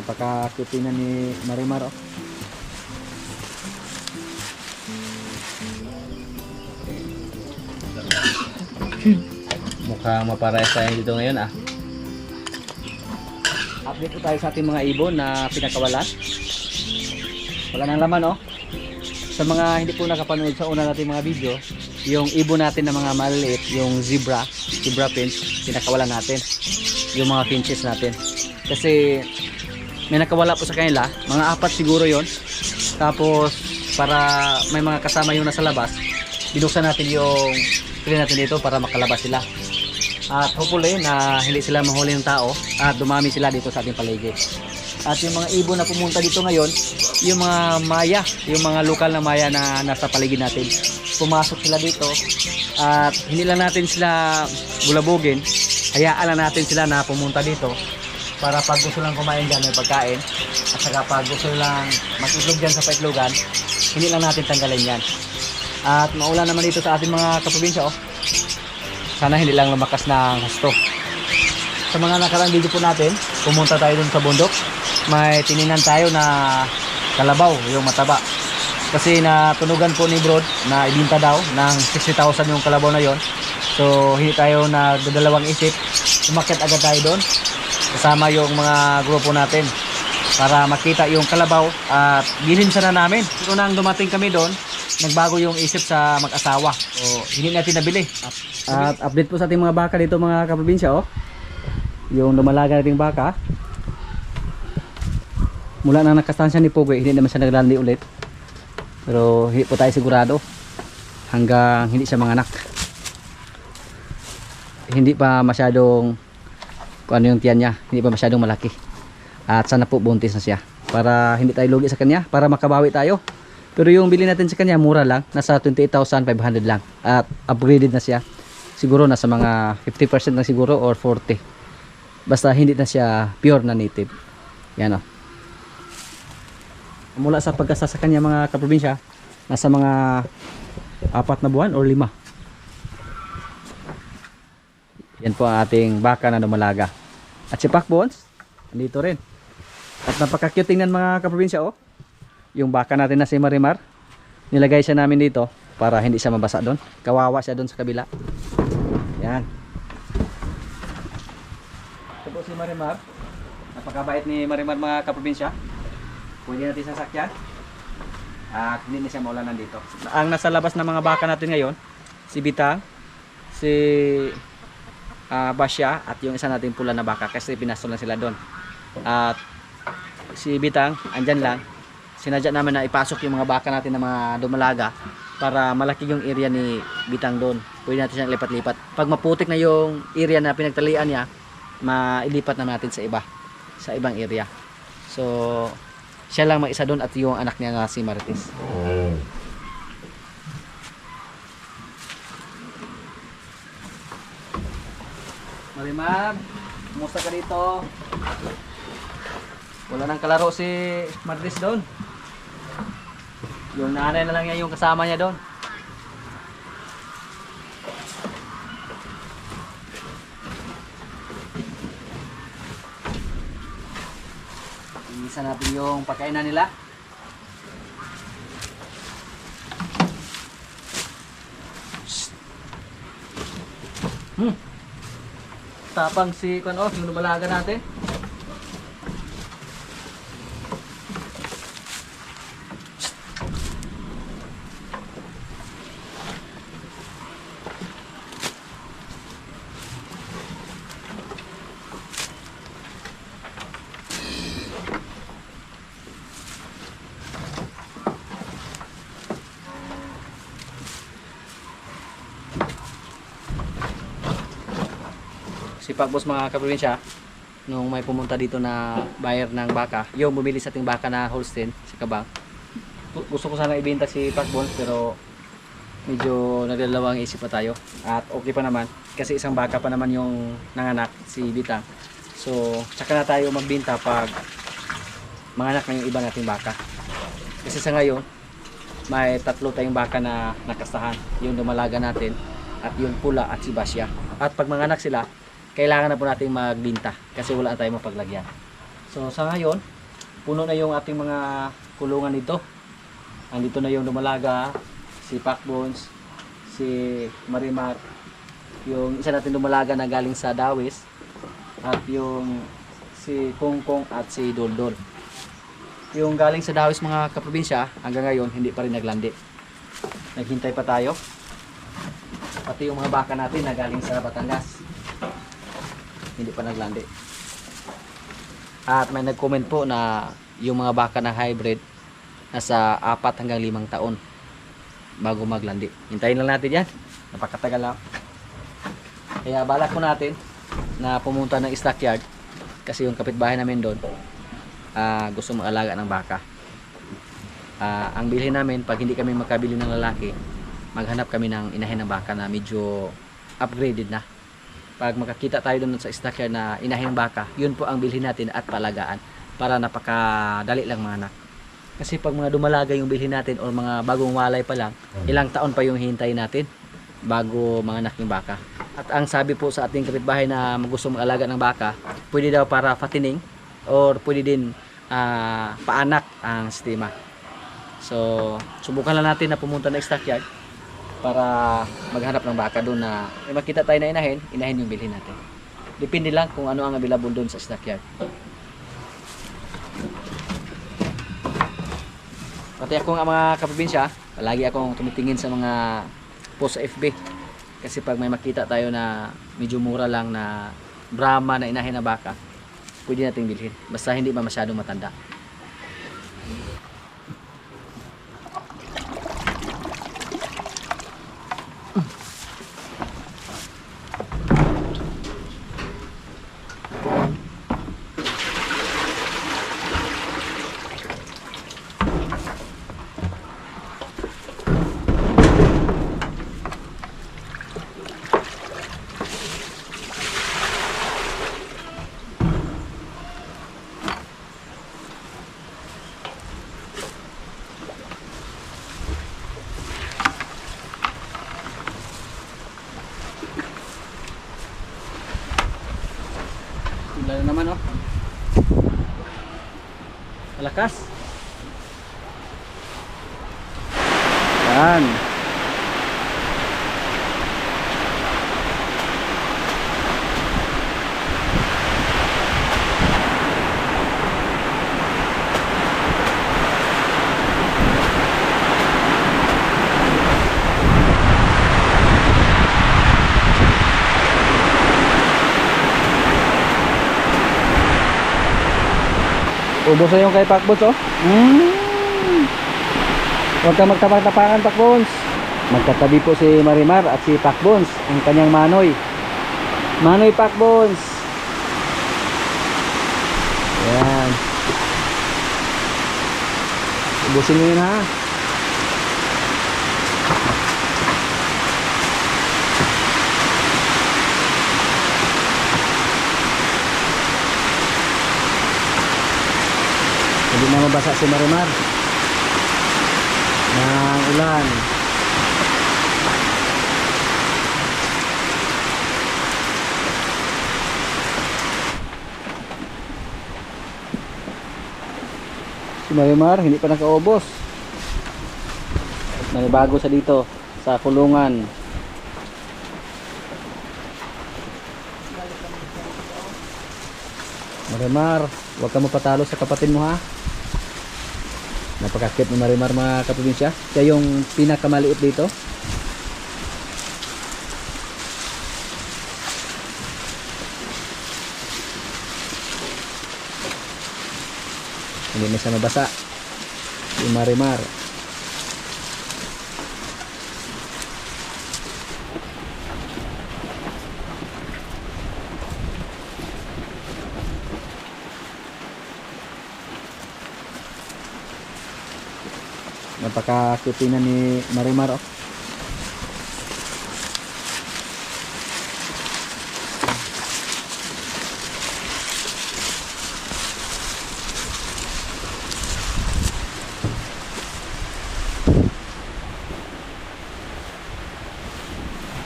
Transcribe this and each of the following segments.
Napaka-cute na ni Marimar, oh. Mukhang maparehas tayo dito ngayon ah. Update po tayo sa ating mga ibon na pinakawalan. Wala nang laman, oh. Sa mga hindi po nakapanood sa una nating mga video, yung ibon natin na mga maliliit, yung zebra finch, pinakawalan natin. Yung mga finches natin. Kasi may nakawala po sa kanila, mga 4 siguro yon. Tapos para may mga kasama yung nasa labas, binuksan natin yung pili natin dito para makalabas sila. At hopefully na hindi sila mahuli ng tao at dumami sila dito sa ating paligid. At yung mga ibon na pumunta dito ngayon, yung mga maya, yung mga lokal na maya na nasa paligid natin, pumasok sila dito at hindi lang natin sila bulabugin, hayaan lang natin sila na pumunta dito para pag gusto lang kumain dyan may pagkain at saka pag gusto lang mag-itlog dyan sa paitlogan, hindi lang natin tanggalin yan. At maulan naman dito sa ating mga kaprobinsya, oh. Sana hindi lang lumakas ng husto. Sa mga nakarang video po natin, pumunta tayo dun sa bundok. May tininan tayo na kalabaw, yung mataba. Kasi natunugan po ni Brod na ibinta daw ng 60,000 yung kalabaw na yon. So hindi tayo nagdadalawang isip, umakyat agad tayo doon kasama yung mga grupo natin para makita yung kalabaw at bilhin sana namin. Pero nang dumating kami doon, nagbago yung isip sa mag-asawa. So hindi natin nabili. At update po sa ating mga baka dito mga kaprobinsya, oh. Yung lumalaga nating baka. Mula na nakastansya ni Pogoy, hindi naman siya naglandi ulit. Pero hindi po tayo sigurado hanggang hindi siya manganak. Hindi pa masyadong kung ano yung tiyan niya, hindi pa masyadong malaki. At sana po buntis na siya para hindi tayo lugi sa kanya, para makabawi tayo. Pero yung bili natin sa kanya mura lang, nasa 28,500 lang. At upgraded na siya. Siguro nasa mga 50% na siguro or 40. Basta hindi na siya pure na native. Yan, oh. Mula sa pagkasa sa kanya mga kaprobinsya, nasa mga 4 na buwan or 5. Yan po ang ating baka na dumalaga. At si Pakbones, andito rin. At napaka-cute tingnan mga kaprobinsya, oh. Yung baka natin na si Marimar, nilagay siya namin dito para hindi siya mabasa doon. Kawawa siya doon sa kabila. Yan. Ito po si Marimar. Napakabait ni Marimar mga kaprobinsya. Pwede natin sasakyan at hindi na siya maulanan dito. Ang nasa labas na mga baka natin ngayon, si Bitang, si Basya at yung isa nating pula na baka kasi pinastol na sila doon. At si Bitang andyan lang. Sinadya namin na ipasok yung mga baka natin na mga dumalaga para malaki yung area ni Bitang doon. Pwede natin siyang lipat-lipat. Pag maputik na yung area na pinagtalian niya, mailipat na natin sa iba, sa ibang area. So siya lang mag-isa doon at yung anak niya na si Marites. Marimar, kumusta ka dito? Wala nang kalaro si Marites doon. Yung nanay na lang niya yung kasama niya doon. Isa natin yung pagkainan nila. Tapang si Kuno, yung lumalaga natin. Si Pakboss mga kaprobinsya, nung may pumunta dito na buyer ng baka, yung bumili sa ating baka na Holstein, si Kabang. Gusto ko sana ibenta si Pakboss pero medyo nagdalawang isip pa tayo. At okay pa naman kasi isang baka pa naman yung nanganak, si Bitang. So tsaka na tayo magbenta pag manganak na yung iba nating baka. Kasi sa ngayon, may 3 tayong baka na nakastahan. Yung dumalaga natin at yung pula at si Basya. At pag manganak sila, kailangan na po natin magbinta kasi wala na tayong mapaglagyan. So sa ngayon, puno na yung ating mga kulungan dito. Andito na yung dumalaga, si Pacbones, si Marimar, yung isa natin dumalaga na galing sa Dawis, at yung si Kongkong at si Doldol. Yung galing sa Dawis mga kaprobinsya, hanggang ngayon hindi pa rin naglandi. Naghintay pa tayo. Pati yung mga baka natin na galing sa Batangas, hindi pa naglandi. At may nag-comment po na yung mga baka na hybrid nasa 4 hanggang 5 taon bago maglandi. Hintayin lang natin yan. Napakatagal lang. Kaya balak po natin na pumunta ng stockyard kasi yung kapitbahay namin doon gusto mag-alaga ng baka. Ang bilhin namin, pag hindi kami makabili ng lalaki, maghanap kami ng inahin ng baka na medyo upgraded na. Pag makakita tayo doon sa stockyard na inahin ng baka, yun po ang bilhin natin at palagaan para napakadali lang mga anak. Kasi pag mga dumalaga yung bilhin natin o mga bagong walay pa lang, ilang taon pa yung hintayin natin bago mga anak yung baka. At ang sabi po sa ating kapitbahay na gusto mag-alaga ng baka, pwede daw para fattening or pwede din paanak ang sistema. So, subukan lang natin na pumunta ng stockyard para maghanap ng baka doon na may makita tayo na inahin yung bilhin natin. Depende lang kung ano ang available doon sa stockyard. Pati ako nga mga kaprobinsya, palagi akong tumitingin sa mga post sa FB. Kasi pag may makita tayo na medyo mura lang na Brahma na inahin na baka, pwede nating bilhin. Basta hindi pa masyadong matanda. Lalo naman oh. Malakas. Yan. Ubos na yung kay Pacbones oh. Huwag kang magtapak-tapakan Pacbones. Magkatabi po si Marimar at si Pacbones, ang kanyang manoy. Manoy Pacbones. Yan. Ubusin mo yun ha. Hindi na mabasa si Marimar ng ulan. Si Marimar hindi pa nakaubos. May bago sa dito sa kulungan. Marimar, huwag ka mapatalo sa kapatid mo ha. Napakakit ni Marimar mga kaprobinsya. Siya yung pinakamaliit dito. Hindi na siya mabasa si Marimar. Napaka-cute na ni Marimar oh.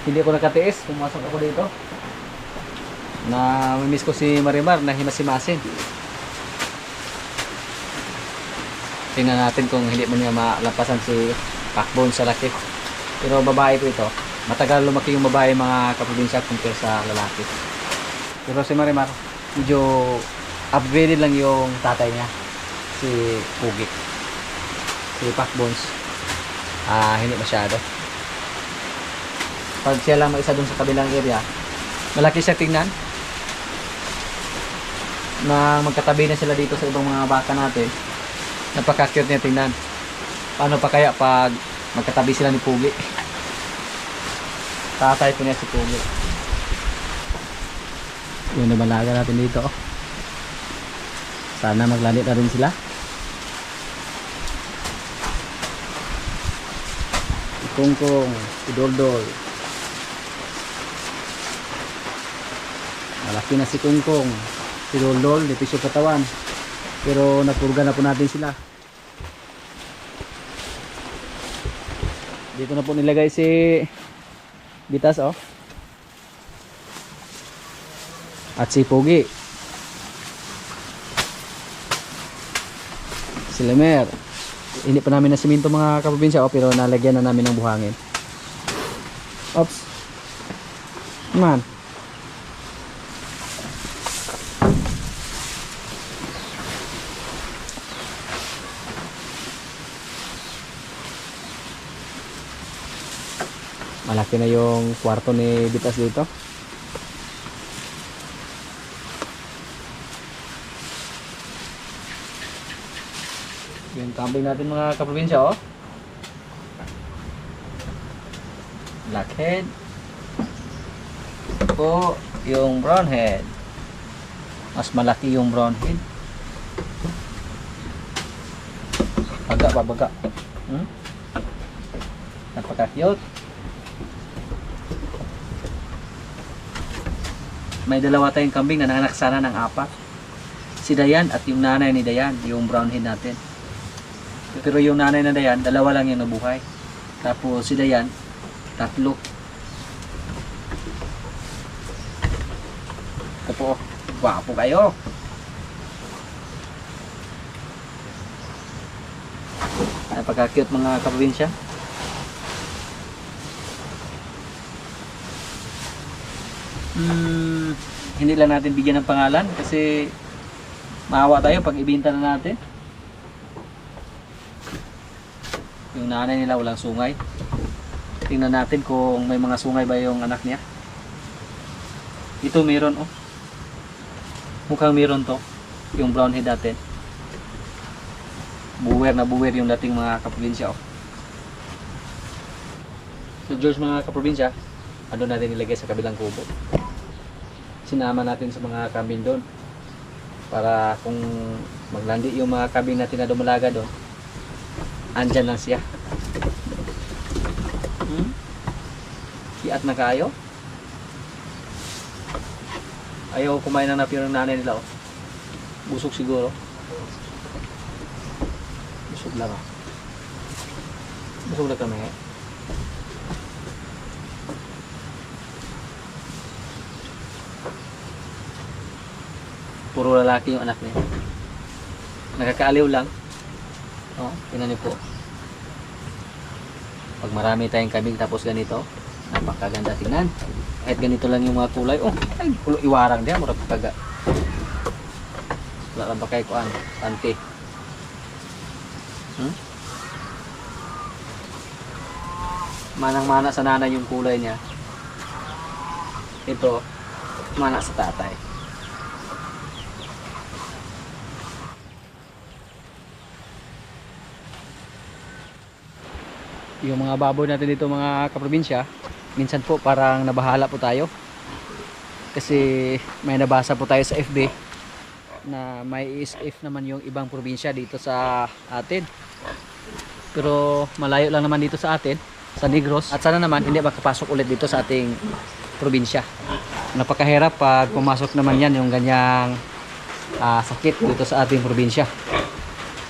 Hindi ako nakatiis, pumasok ako dito. Na miss ko si Marimar na himasimasin. tingnan natin kung hindi mo niya malampasan si Pacbone sa laki. Pero babae po ito. Matagal lumaki yung babae mga kaprobinsya compare sa lalaki. Pero si Marimar, medyo upgraded lang yung tatay niya. Si Pugi. Si Pacbones, hindi masyado. Pag siya lang mag-isa dun sa kabilang area, malaki siya tingnan. Na magkatabi na sila dito sa ibang mga baka natin. Napaka-cute niya tingnan. Paano pa kaya pag magkatabi sila ni Pugi? Tatay po niya si Pugi. Yung nabalaga natin dito. Sana maglanit na rin sila. Si Kongkong, si Doldol. Malaki na si Kongkong. Si Doldol, nipis yung katawan. Pero napurga na po natin sila. Dito na po nilagay si Bitas, oh. At si Pugi. Si Lemer. Hindi pa namin nasiminto mga kaprobinsya, oh, pero nalagyan na namin ng buhangin. Oops. Man. Malaki na yung kwarto ni Bitas dito. Yung kambing natin mga kaprobinsya, oh. Blackhead. Po yung brownhead. Mas malaki yung brownhead. Baga pa, baga. Napaka-cute. May dalawa tayong kambing na nanganak sana ng 4. Si Dayan at yung nanay ni Dayan, yung brownhead natin. Pero yung nanay na Dayan, 2 lang yung nabuhay. Tapos si Dayan, 3. Ito po, gwapo kayo. Napaka-cute mga kaprobinsya. Hindi lang natin bigyan ng pangalan kasi maawa tayo pag ibenta na natin. Yung nanay nila walang sungay. Tingnan natin kung may mga sungay ba yung anak niya. Ito meron, oh. Mukhang meron to. Yung brownhead natin. Buwer na buwer yung dating mga kaprobinsya, oh. So George mga kaprobinsya, ano natin ilagay sa kabilang kubo. Sinama natin sa mga kambing doon para kung maglandi yung mga kambing natin na dumalaga doon, andyan lang siya. Kiat na kayo. Ayaw kumain ng napiro ng nanay nila, oh. Busog siguro. Busog lang, oh. Busog lang kami, eh. Puro lalaki yung anak niya. Nakakaaliw lang. Oh, tingnan niyo po. Pag marami tayong kambing tapos ganito, napakaganda tingnan. Kahit ganito lang yung mga kulay. Oh, ay, iwarang diyan, mura pagkaga. Wala lang ba kayo kuan? Panty. Manang-mana sa nanay yung kulay niya. Ito, mana sa tatay. Yung mga baboy natin dito mga kaprobinsya, minsan po parang nabahala po tayo kasi may nabasa po tayo sa FB na may ISF naman yung ibang probinsya dito sa atin, pero malayo lang naman dito sa atin sa Negros, at sana naman hindi makapasok ulit dito sa ating probinsya. Napakahirap pag pumasok naman yan yung ganyang sakit dito sa ating probinsya.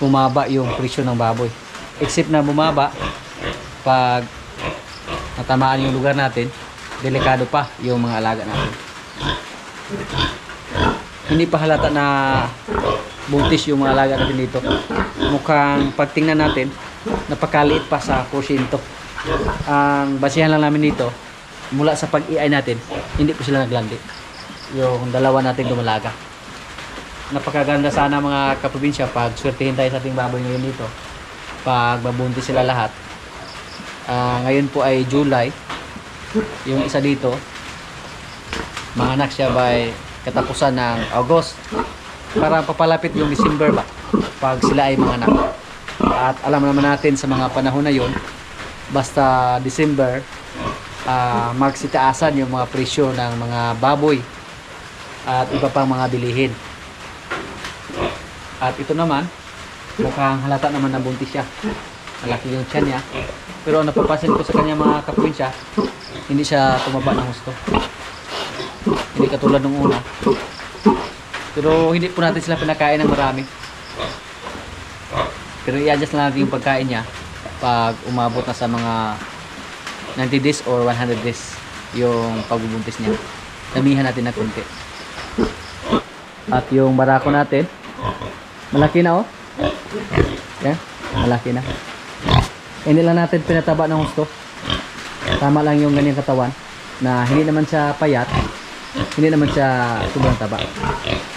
Bumaba yung presyo ng baboy, except na bumaba pag natamaan yung lugar natin, delikado pa yung mga alaga natin. Hindi pa halata na buntis yung mga alaga natin dito. Mukhang pagtingnan natin, napakaliit pa sa porsyento. Ang basihan lang namin dito, mula sa pag-iay natin, hindi po sila naglandi. Yung dalawa natin dumalaga. Napakaganda sana mga kaprobinsya pag swertihin tayo sa ating baboy ngayon dito. Pag mabuntis sila lahat. Ngayon po ay July. Yung isa dito, manganak siya by katapusan ng August. Para papalapit yung December ba, pag sila ay manganak. At alam naman natin sa mga panahon na yon, basta December, magsitaasan yung mga presyo ng mga baboy at iba pang mga bilihin. At ito naman, mukhang halata naman na buntis siya. Malaki yung tiyan niya. Pero napapansin ko sa kanya mga kaprobinsya, hindi siya tumaba ng gusto. Hindi katulad nung una. Pero hindi po natin sila pinakain ng marami. Pero i-adjust na natin yung pagkain niya pag umabot na sa mga 90 days or 100 days yung pagbubuntis niya. Damihan natin ng konti. At yung barako natin, malaki na oh. Yan, malaki na. Hindi lang natin pinataba ng gusto. Tama lang yung ganyang katawan na hindi naman siya payat, hindi naman siya sobrang taba.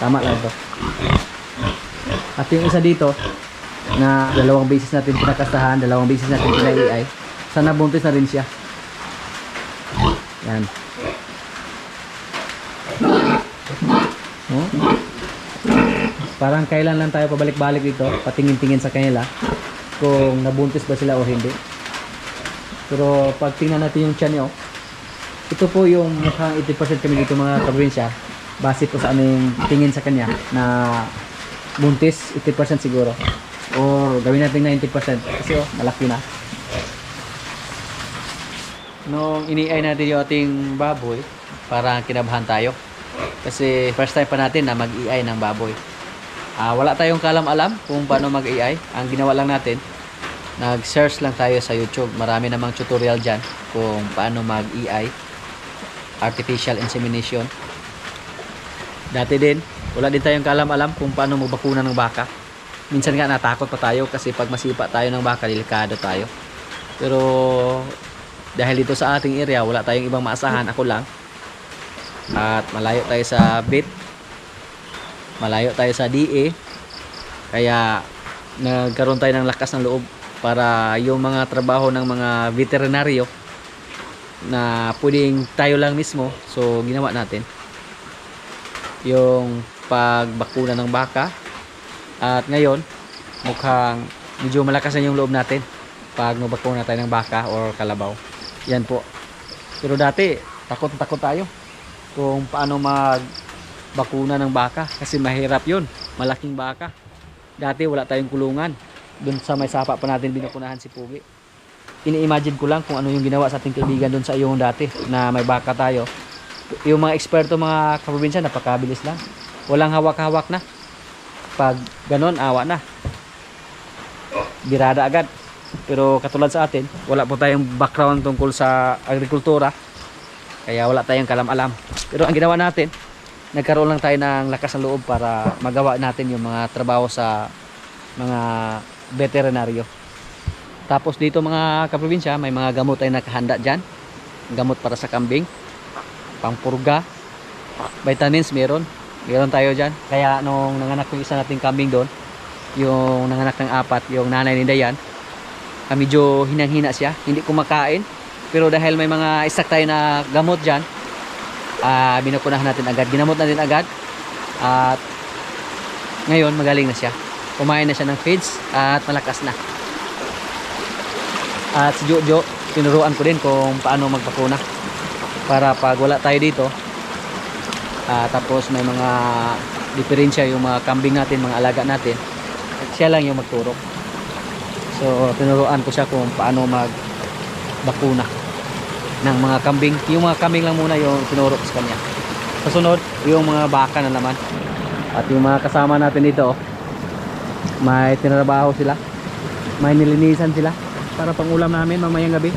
Tama lang ito. At yung isa dito na dalawang beses natin pinakastahan, dalawang beses natin pinaiay, sana buntis na rin siya. Yan. Oh. Parang kailan lang tayo pabalik-balik dito, patingin-tingin sa kanila kung nabuntis ba sila o hindi. Pero pag tingnan natin yung tiyan niya, ito po yung mukhang 80% kami dito mga kaprobinsya, base po sa aming tingin sa kanya na buntis 80% siguro. Or gawin natin 90% kasi malaki na. Nung iniay natin yung ating baboy, parang kinabahan tayo. Kasi first time pa natin na mag-iay ng baboy. Wala tayong kalam-alam kung paano mag-iay. Ang ginawa lang natin, nag-search lang tayo sa YouTube. Marami namang tutorial dyan kung paano mag-iay, artificial insemination. Dati din, wala din tayong kalam-alam kung paano magbakuna ng baka. Minsan nga natakot pa tayo kasi pag masipa tayo ng baka, delikado tayo. Pero dahil dito sa ating area, wala tayong ibang maasahan, ako lang. At malayo tayo sa vet, malayo tayo sa DA. Kaya nagkaroon tayo ng lakas ng loob para yung mga trabaho ng mga veterinaryo na pwedeng tayo lang mismo, so ginawa natin yung pagbakuna ng baka. At ngayon mukhang medyo malakas na yung loob natin pag magbakuna tayo ng baka or kalabaw. Yan po. Pero dati takot tayo kung paano magbakuna ng baka kasi mahirap yun, malaking baka. Dati wala tayong kulungan, dun sa may sapa pa natin binukunahan si Pugi. Ini-imagine ko lang kung ano yung ginawa sa ating kaibigan dun sa iyong dati na may baka tayo. Yung mga eksperto mga kaprobinsya, napakabilis lang, walang hawak-hawak na. Pag ganon, awa na, birada agad. Pero katulad sa atin, wala po tayong background tungkol sa agrikultura, kaya wala tayong kalam-alam. Pero ang ginawa natin, nagkaroon lang tayo ng lakas ng loob para magawa natin yung mga trabaho sa mga veterinaryo. Tapos dito mga kaprobinsya, may mga gamot ay nakahanda dyan. Gamot para sa kambing, pangpurga, vitamins meron tayo dyan. Kaya nung nanganak yung isa nating kambing doon, yung nanganak ng 4, yung nanay ni Dayan, medyo hinang-hina siya, hindi kumakain. Pero dahil may mga istak tayo na gamot dyan, binukunahan natin agad, ginamot natin agad. At ngayon magaling na siya, kumain na siya ng feeds at malakas na. At si Jojo, tinuruan ko din kung paano magpakuna para pag wala tayo dito, tapos may mga diferensya yung mga kambing natin, mga alaga natin, siya lang yung magturo. So tinuruan ko siya kung paano magbakuna ng mga kambing. Yung mga kambing lang muna yung tinuro ko sa kanya. Kasunod, yung mga baka na naman. At yung mga kasama natin dito, may tinrabaho sila, may nilinisan sila para pang ulam namin mamayang gabi.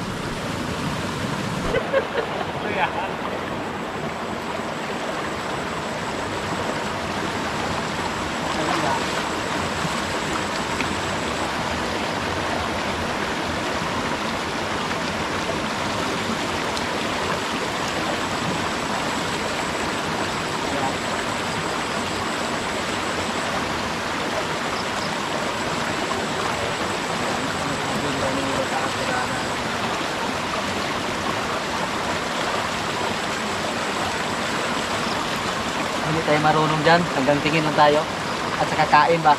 Hindi tayo marunong dyan. Hanggang tingin lang tayo. At saka kain ba?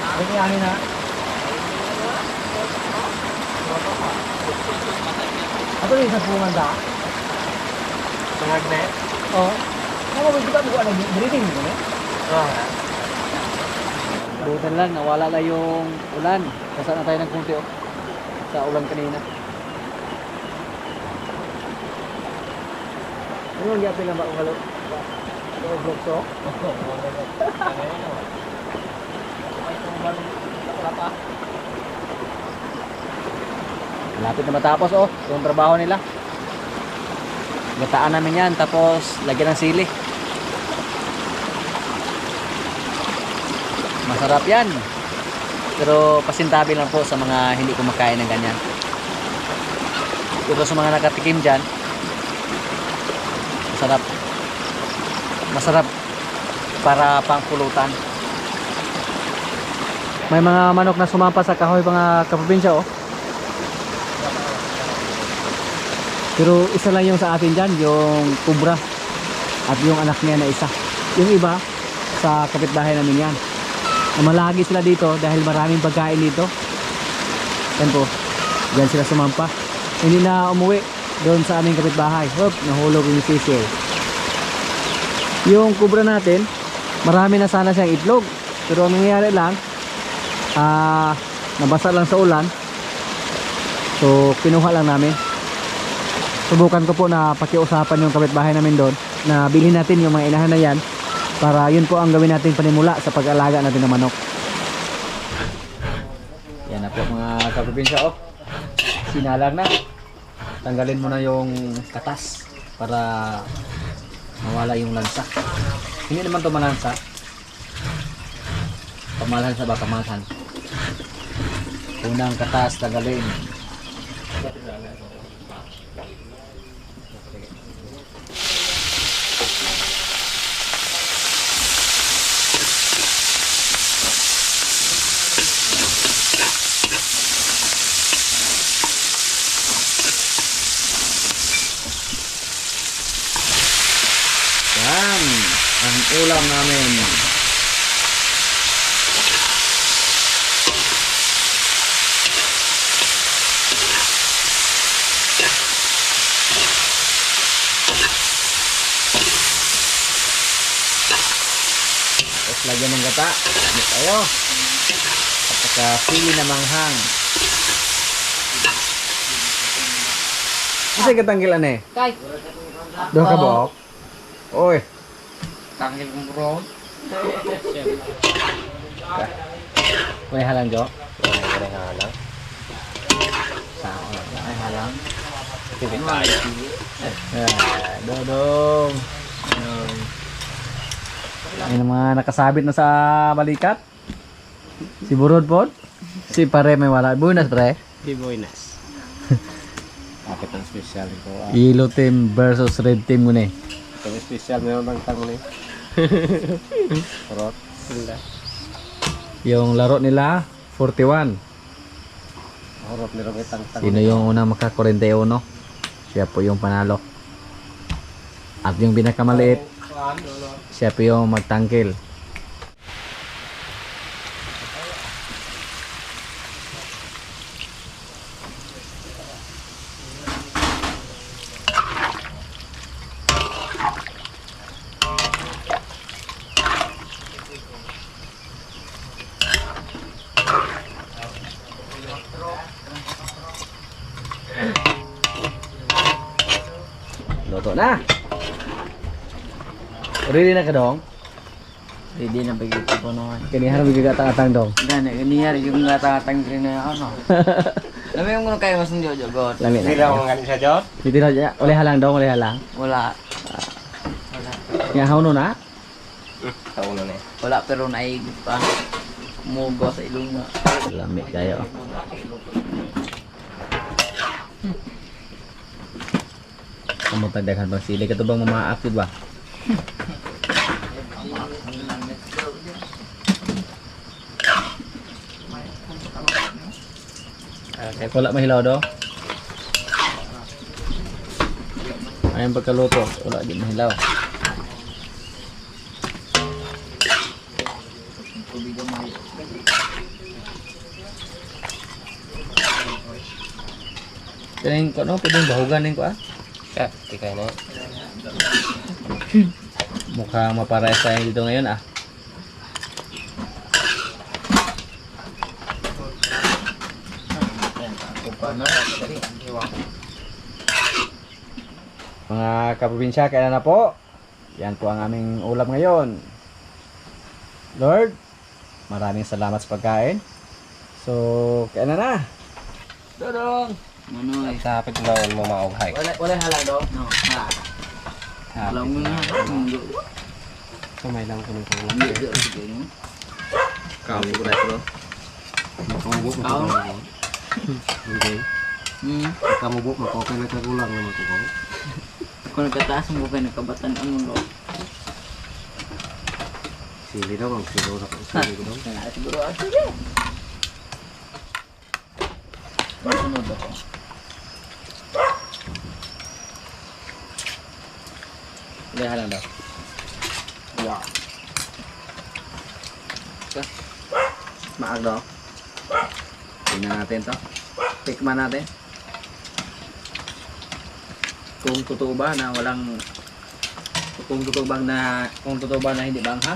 Ano yan na? Ato yung sa pumanda? Pangagne? Oo. Ano ba kita mo ano? Breathing mo ne? Oo. Butan lang, nawala na yung ulan. Basa na tayo ng kunti oh. Sa ulan kanina. Ano yung yapin na ba kung halo? Ito yung vlog so? Malapit na matapos oh, yung trabaho nila. Gataan namin yan, tapos lagyan ng sili. Masarap yan. Pero pasintabi lang po sa mga hindi kumakain ng ganyan. Pero sa mga nakatikim dyan, masarap. Masarap para pangpulutan. May mga manok na sumampa sa kahoy mga kaprobinsya oh. Pero isa lang yung sa atin dyan, yung kubra. At yung anak niya na isa. Yung iba, sa kapitbahay namin yan. Malagi sila dito dahil maraming pagkain dito. Yan po. Diyan sila sumampa. Hindi na umuwi doon sa aming kapitbahay. Hop, nahulog yung sisiw. Yung kubra natin, marami na sana siyang itlog. Pero ang nangyayari lang, nabasa lang sa ulan. So, kinuha lang namin. Subukan ko po na pakiusapan yung kapitbahay namin doon na bilhin natin yung mga inahan na yan para yun po ang gawin natin panimula sa pag-alaga natin ng manok. Yan na po mga kaprobinsya oh. Sinalang na. Tanggalin mo na yung katas para mawala yung lansa. Hindi naman to malansa. Pamalhansa ba? Pamalhan. Unang katas tanggalin. Yan ang ulam namin. Tapos lagyan ng gata. Gamit tayo. At saka sili na manghang. Kasi katanggilan eh. Kay, Doon ka ba? Oy. tanggil kong bro. May halang Jo. May halang. Sao? May halang. Hindi tayo. Dodong. Yung mga nakasabit na sa balikat. Si Burod po. Si pare may wala. Buenas pre. Di buenas. Bakit ang special ko? Yellow team versus red team muna eh. Kami special meron ng tango ni. Rot. Sila. Yung laro nila 41. Horot meron ng tang-tang. Sino yung unang maka-41? Siya po yung panalo. At yung pinakamaliit, siya po yung magtangkil. Luto na. Ready na ka dong? Hindi na pagkita ko naman. Kiniharap bigatang-atang dong. Gana, ganyan yung natatang rin na ano. Labi yung mga kayo mas hindi jo god. Lami Hindi na. lang ang sa Jot. Dito na dyan. Uli halang dong, uli halang. Wala. Nga hauno na. Tauno na eh. Wala pero naigit pa. Mugo sa ilong na. Lami kayo. Kamu tagdagan bang sili ka to bang mamaakit ba? Kahit wala mahilaw do. Ayun pagkaluto, wala din mahilaw. Kaning ko no, pwedeng bahugan din ko ah. Tikay na. Mukhang maparehas tayo dito ngayon ah. Mga kaprobinsya, kailan na po? Yan po ang aming ulam ngayon. Lord, maraming salamat sa pagkain. So, kailan na? Dodong! Manoy. Sa pagkawan mo maughay. Wala halang do? No, ha. Alam mo na. Kamay lang ko ng kulang. Hindi, sige mo. Kau ko na bro. Makamubok, Kau? Okay. Makamubok, makokay na kagulang naman ko. Kung nagkataas mo kayo, nagkabatan ang mundo. Sili daw, ang silo na ko. Sili ko daw. Kaya siguro, sige. Masunod ako. Wala halang daw. Yeah. Maag daw. Tingnan natin to. Tikman natin. Kung totoo ba na walang kung totoo ba na hindi bangha.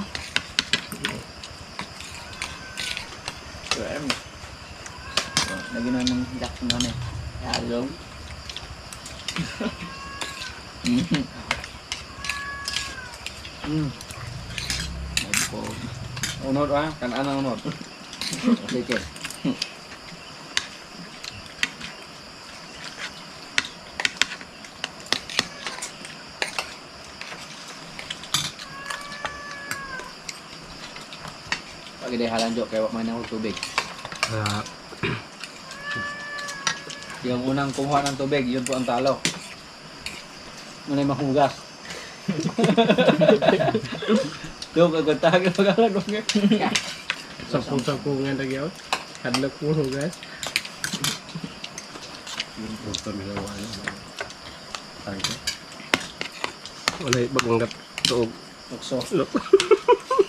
Lagi na ng jack mo na eh. Hello. Unod ah, kan ana unod. Sige. Pag di halanjo kay wak man ng tubig. Yung unang kumuha ng tubig, yun po ang talo. Muna'y mahugas. Yung kagutag yung pag-alag mo nga. Sampung-sampung nga lagi ako. Hadlok mo guys. Wala bagang tuog. Tukso.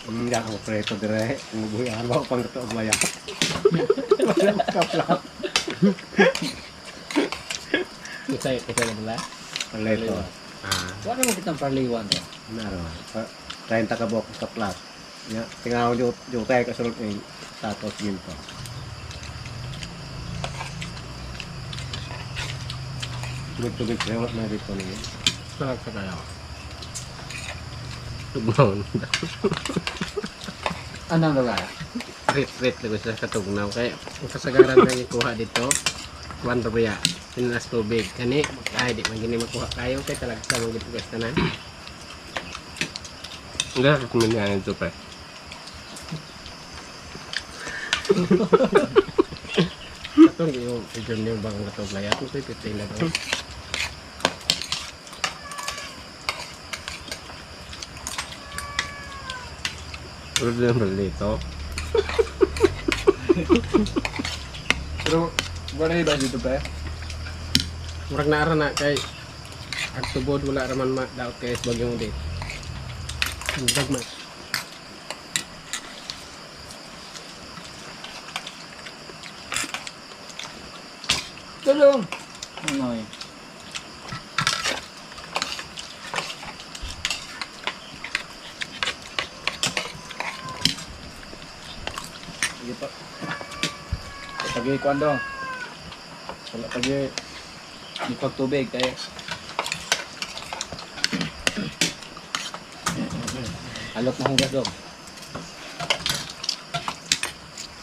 Hindi ako preto dire. Umubuyan ba pang tuog maya. Isay na pala. Preto. Wala mo kitang parliwan to. Naroon. 30 ka buok sa plat. Ya, tingnan ko yung tayo kasunod ng status ginto. Tubig lewat na dito niya. Sarap sa kaya. Tugnaw. Anong lugar? Rit lago sila katugnaw. Kaya ang kasagaran na ikuha dito, 1 rupiah. Pinas tubig. Kani, ay di man gini makuha kayo kay talaga sa mga gitugas tanan. Enggak, kemudian itu pe. Katong yung video niyo bang katong layat mo kay pitay na daw. Udah beli to. Pero, wala ba dito pa? Murag na ara na kay at tubod wala raman ma daw kay bagyong date. Dagma. Tulong! Manoy. Sige pa. Pagi kwando. Wala pagi ipag tubig kaya alok mahugas dong.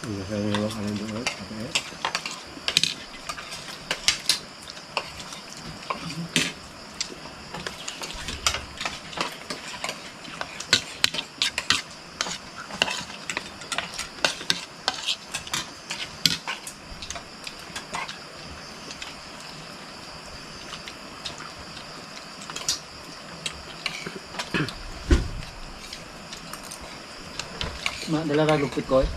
Iya saya mau kalian dulu. Oke. Dala ra lupit ko eh.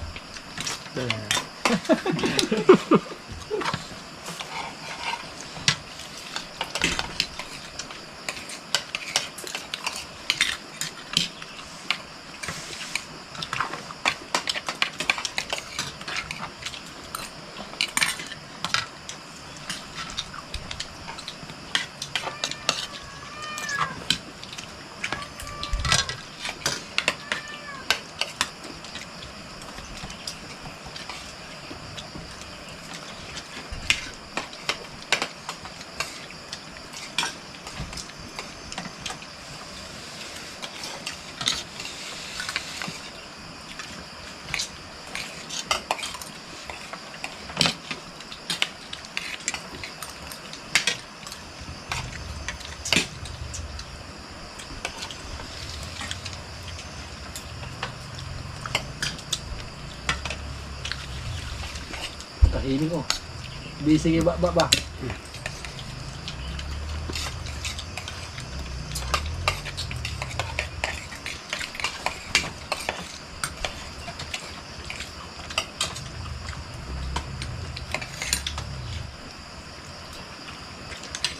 Di sige ba.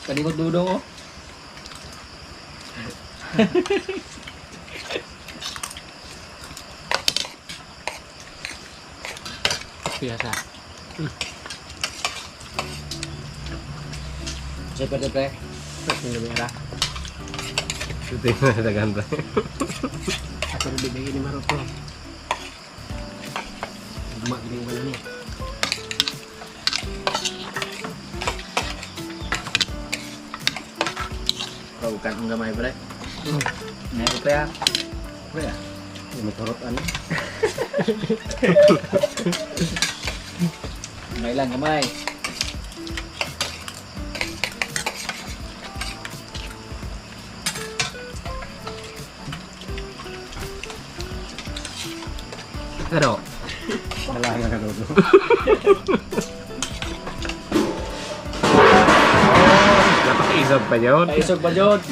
Kalimot dudong oh. Biasa. Siyempre, pre. Ini lebih merah. Itu yang ada ganteng. Aku lebih baik ini Maroko. Mak gini mana nih? Kau bukan enggak may pre. May pre ya. Pre ya. Ini turut anu. May lang kamay. Pero. Wala nga ka dodo. Napaka-isog pa yun. Kaisog pa jod.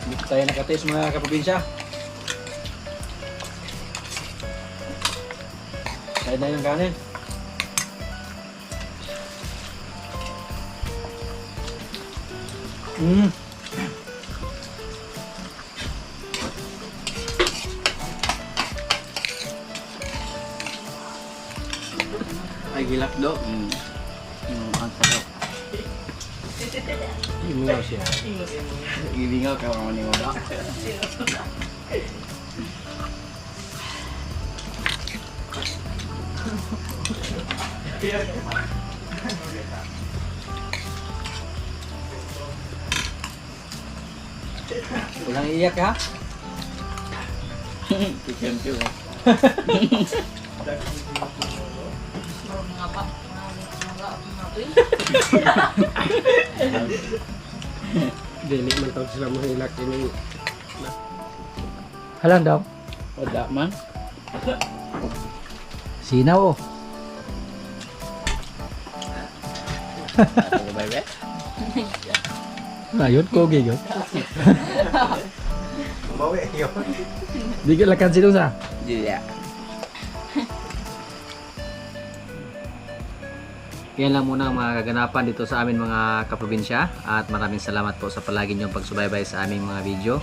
Dito tayo nakatis mga kaprobinsya. Tayo na yung kanin. Ay, gilak do. Ang sarap. Imingaw siya. Gilingaw ka mga ni Wada. Walang iyak ha? Chicken too. Dili man tawag sila mahilak ini. Halang daw. Wada man. Sinaw oh. Ako ba ba? Ayun, kogi yun. Bawi yun. Di ka lakan sino sa? Iya. Yan lang muna ang mga kaganapan dito sa amin mga kaprobinsya at maraming salamat po sa palagi niyong pagsubaybay sa aming mga video.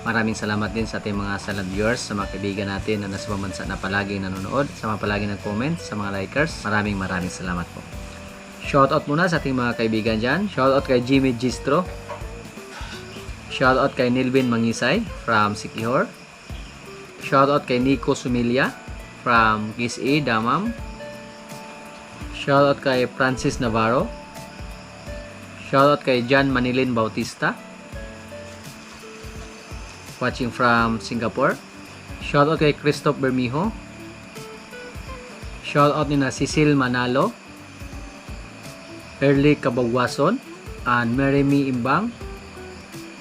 Maraming salamat din sa ating mga silent viewers, sa mga kaibigan natin na nasa bansa na palagi nanonood, sa mga palagi nag-comment, sa mga likers. Maraming salamat po. Shoutout muna sa ating mga kaibigan dyan. Shoutout kay Jimmy Gistro. Shoutout kay Nilvin Mangisay from Sikihor. Shoutout kay Nico Sumilia from Kis-E, Damam. Shoutout kay Francis Navarro. Shoutout kay John Manilin Bautista, watching from Singapore. Shoutout kay Christoph Bermijo. Shoutout ni na Cecil Manalo, Early Kabagwason, and Meremy Imbang,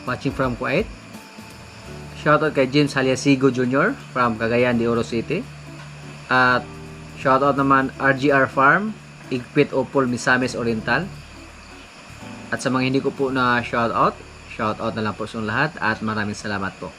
watching from Kuwait. Shoutout kay James Haliasigo Jr. from Cagayan de Oro City. At shoutout naman RGR Farm, Igpit Opol, Misamis Oriental. At sa mga hindi ko po na shoutout na lang po sa lahat at maraming salamat po.